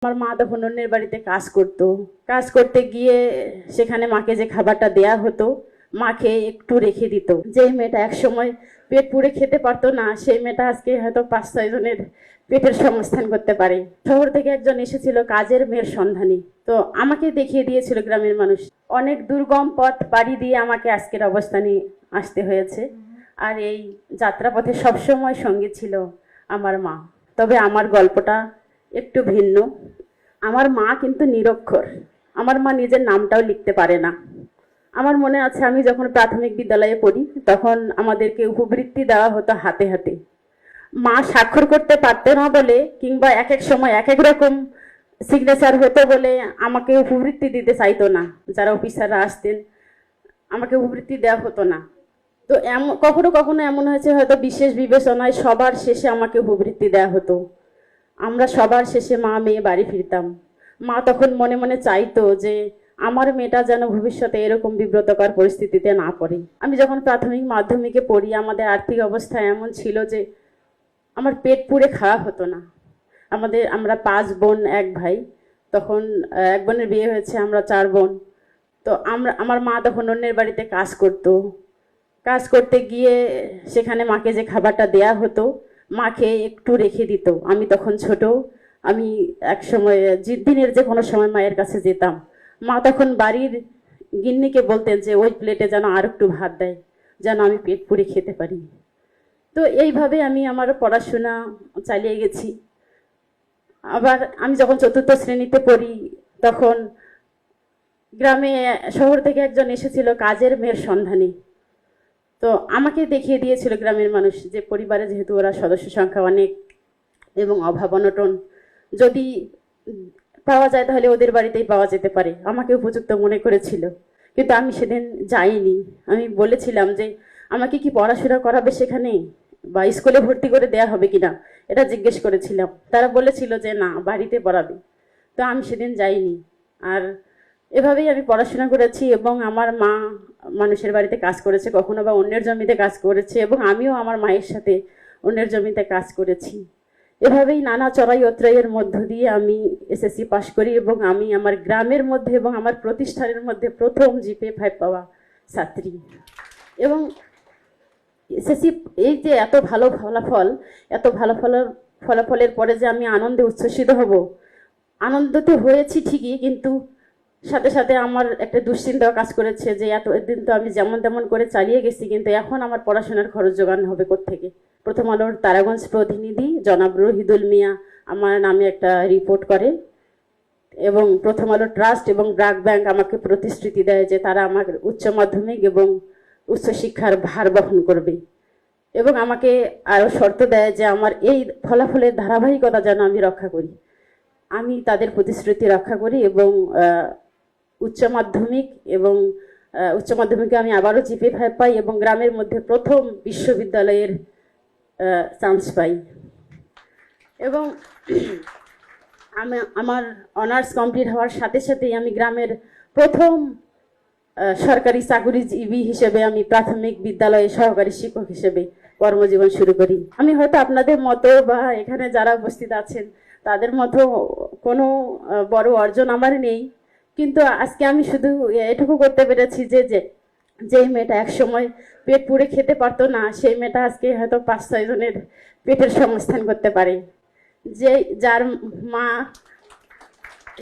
আমার মা তখন অন্যের বাড়িতে কাজ করতো। কাজ করতে গিয়ে সেখানে মাকে যে খাবারটা দেয়া হতো, মাকে একটু রেখে দিত। যেই মেয়েটা একসময় পেট পুড়ে খেতে পারতো না, সেই মেয়েটা আজকে হয়তো 5-6 জনের পেটের সংস্থান করতে পারে। শহর থেকে একজন এসেছিল কাজের মেয়ের সন্ধানী, তো আমাকে দেখিয়ে দিয়েছিল গ্রামের মানুষ। অনেক দুর্গম পথ পাড়ি দিয়ে আমাকে আজকের অবস্থানে আসতে হয়েছে। আর এই যাত্রাপথে সবসময় সঙ্গে ছিল আমার মা। তবে আমার গল্পটা একটু ভিন্ন। আমার মা কিন্তু নিরক্ষর। আমার মা নিজের নামটাও লিখতে পারে না। আমার মনে আছে আমি যখন প্রাথমিক বিদ্যালয়ে পড়ি তখন আমাদেরকে উপবৃত্তি দেওয়া হতো হাতে হাতে। মা স্বাক্ষর করতে পারতে না বলে কিংবা এক এক সময় এক এক রকম সিগনেচার হতো বলে আমাকে উপবৃত্তি দিতে চাইতো না। যারা অফিসাররা আসতেন আমাকে উপবৃত্তি দেওয়া হতো না। তো কখনো কখনো এমন হয়েছে হয়তো বিশেষ বিবেচনায় সবার শেষে আমাকে উপবৃত্তি দেওয়া হতো। আমরা সবার শেষে মা মেয়ে বাড়ি ফিরতাম। মা তখন মনে মনে চাইতো যে আমার মেয়েটা যেন ভবিষ্যতে এরকম বিব্রতকর পরিস্থিতিতে না পড়ে। আমি যখন প্রাথমিক মাধ্যমিকে পড়ি আমাদের আর্থিক অবস্থা এমন ছিল যে আমার পেট পুড়ে খাওয়া হতো না। আমরা 5 বোন 1 ভাই। তখন এক বোনের বিয়ে হয়েছে, আমরা 4 বোন। তো আমার মা তখন অন্যের বাড়িতে কাজ করতো। কাজ করতে গিয়ে সেখানে মাকে যে খাবারটা দেয়া হতো, মাকে একটু রেখে দিত। আমি তখন ছোট। আমি এক সময় দিনের যে কোনো সময় মায়ের কাছে যেতাম। মা তখন বাড়ির গিন্নিকে বলতেন যে ওই প্লেটে যেন আর একটু ভাত দেয়, যেন আমি পেট পুড়ে খেতে পারি। তো এইভাবে আমি আমার পড়াশোনা চালিয়ে গেছি। আবার আমি যখন 4র্থ শ্রেণীতে পড়ি তখন গ্রামে শহর থেকে একজন এসেছিল কাজের মেয়ের সন্ধানী। তো আমাকে দেখিয়ে দিয়েছিল গ্রামের মানুষ যে পরিবারে যেহেতু ওরা সদস্য সংখ্যা অনেক এবং অভাব অনটন, যদি পাওয়া যায় তাহলে ওদের বাড়িতেই পাওয়া যেতে পারে, আমাকে উপযুক্ত মনে করেছিল। কিন্তু আমি সেদিন যাইনি। আমি বলেছিলাম যে আমাকে কি পড়াশোনা করাবে সেখানে, বা স্কুলে ভর্তি করে দেয়া হবে কিনা, এটা জিজ্ঞেস করেছিলাম। তারা বলেছিল যে না, বাড়িতে পড়াবে। তো আমি সেদিন যাইনি। আর এভাবেই আমি পড়াশোনা করেছি এবং আমার মা মানুষের বাড়িতে কাজ করেছে, কখনো বা অন্যের জমিতে কাজ করেছে, এবং আমিও আমার মায়ের সাথে অন্যের জমিতে কাজ করেছি। এভাবেই নানা চড়াই অত্রাইয়ের মধ্য দিয়ে আমি এসএসসি পাশ করি এবং আমি আমার গ্রামের মধ্যে এবং আমার প্রতিষ্ঠানের মধ্যে প্রথম জিপে 5 পাওয়া ছাত্রী। এবং এসএসসি এই যে এত ভালো ফলাফল, এত ভালো ফলাফলের পরে যে আমি আনন্দে উচ্ছ্বসিত হব, আনন্দ তো হয়েছি ঠিকই, কিন্তু সাথে সাথে আমার একটা দুশ্চিন্তাও কাজ করেছে যে এতদিন তো আমি যেমন তেমন করে চালিয়ে গেছি, কিন্তু এখন আমার পড়াশোনার খরচ জোগান হবে কোত্থেকে। প্রথম আলোর তারাগঞ্জ প্রতিনিধি জনাব রহিদুল মিয়া আমার নামে একটা রিপোর্ট করে এবং প্রথম আলো ট্রাস্ট এবং ব্র্যাক ব্যাংক আমাকে প্রতিশ্রুতি দেয় যে তারা আমার উচ্চ মাধ্যমিক এবং উচ্চশিক্ষার ভার বহন করবে এবং আমাকে আরও শর্ত দেয় যে আমার এই ফলাফলের ধারাবাহিকতা যেন আমি রক্ষা করি। আমি তাদের প্রতিশ্রুতি রক্ষা করি এবং উচ্চ মাধ্যমিকে আমি আবারও জিপি 5 পাই এবং গ্রামের মধ্যে প্রথম বিশ্ববিদ্যালয়ের চান্স পাই। এবং আমি আমার অনার্স কমপ্লিট হওয়ার সাথে সাথেই আমি গ্রামের প্রথম সরকারি চাকুরিজীবী হিসেবে আমি প্রাথমিক বিদ্যালয়ে সহকারী শিক্ষক হিসেবে কর্মজীবন শুরু করি। আমি হয়তো আপনাদের মতো বা এখানে যারা উপস্থিত আছেন তাদের মতো কোনো বড় অর্জন আমার নেই, কিন্তু আজকে আমি শুধু এটুকু করতে পেরেছি যে যেই মেয়েটা একসময় পেট পুড়ে খেতে পারতো না, সেই মেয়েটা আজকে হয়তো 5-6 জনের পেটের সংস্থান করতে পারে। যার মা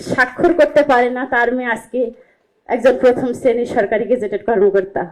স্বাক্ষর করতে পারে না, তার মেয়ে আজকে একজন প্রথম শ্রেণীর সরকারি গেজেটেড কর্মকর্তা।